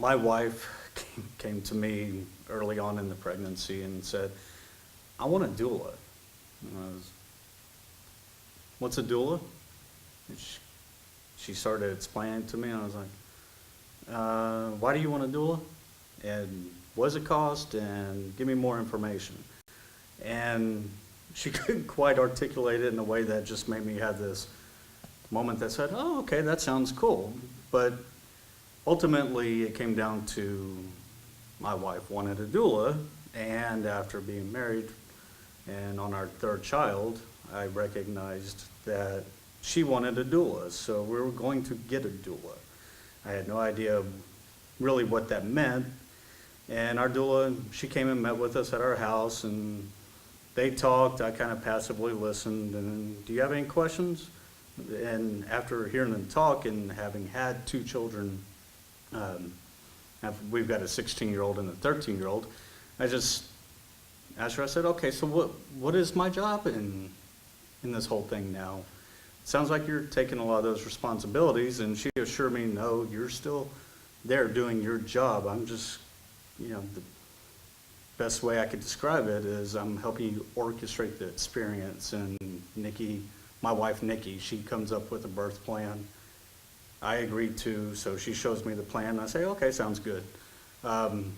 My wife came to me early on in the pregnancy and said, I want a doula. And I was, what's a doula? And she started explaining to me, and I was like, why do you want a doula? And what does it cost? And give me more information. And she couldn't quite articulate it in a way that just made me have this moment that said, oh, okay, that sounds cool. But ultimately, it came down to my wife wanted a doula, and after being married and on our third child, I recognized that she wanted a doula, so we were going to get a doula. I had no idea really what that meant, and our doula, she came and met with us at our house, and they talked. I kind of passively listened, and do you have any questions? And after hearing them talk and having had two children, we've got a 16-year-old and a 13-year-old, I just asked her, I said, okay, so what is my job in this whole thing now? Sounds like you're taking a lot of those responsibilities. And she assured me, no, you're still there doing your job. I'm just, the best way I could describe it is I'm helping you orchestrate the experience. And Nikki, my wife Nikki, she comes up with a birth plan. I agreed to, so she shows me the plan, and I say, okay, sounds good. And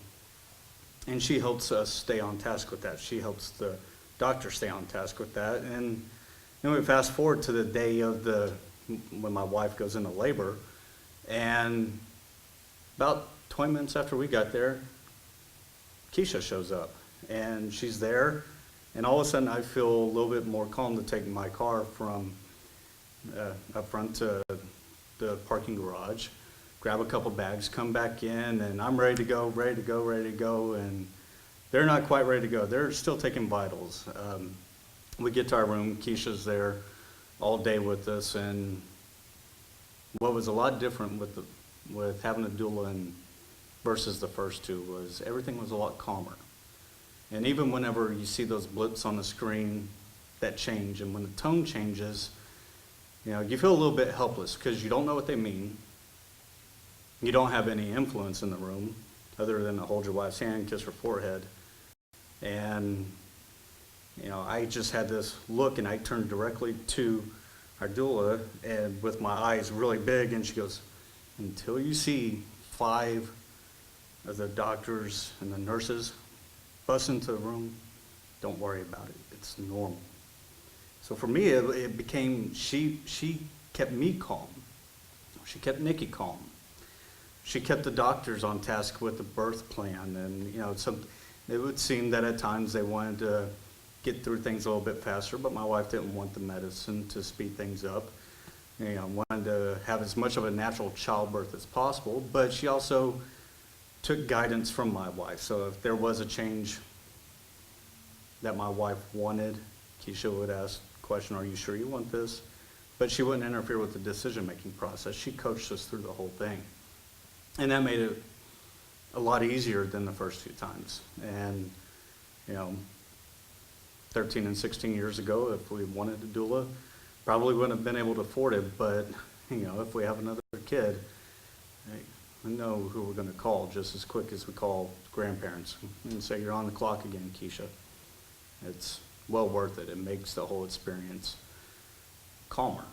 she helps us stay on task with that. She helps the doctor stay on task with that. And then we fast forward to the day of when my wife goes into labor, and about 20 minutes after we got there, Keisha shows up, and she's there, and all of a sudden I feel a little bit more calm to take my car from up front to the parking garage, grab a couple bags, come back in, and I'm ready to go, and they're not quite ready to go. They're still taking vitals. We get to our room, Keisha's there all day with us, and what was a lot different with having a doula versus the first two was everything was a lot calmer. And even whenever you see those blips on the screen that change, and when the tone changes, you feel a little bit helpless because you don't know what they mean. You don't have any influence in the room other than to hold your wife's hand, kiss her forehead. And, I just had this look, and I turned directly to our doula and with my eyes really big, and she goes, until you see 5 of the doctors and the nurses bust into the room, don't worry about it. It's normal. So for me, it became, she kept me calm. She kept Nikki calm. She kept the doctors on task with the birth plan. And, it would seem that at times they wanted to get through things a little bit faster, but my wife didn't want the medicine to speed things up. Wanted to have as much of a natural childbirth as possible, but she also took guidance from my wife. So if there was a change that my wife wanted, Keisha would ask the question, are you sure you want this? But she wouldn't interfere with the decision-making process. She coached us through the whole thing. And that made it a lot easier than the first 2 times. And, 13 and 16 years ago, if we wanted a doula, probably wouldn't have been able to afford it. But, if we have another kid, we know who we're going to call just as quick as we call grandparents and say, you're on the clock again, Keisha. It's well worth it. It makes the whole experience calmer.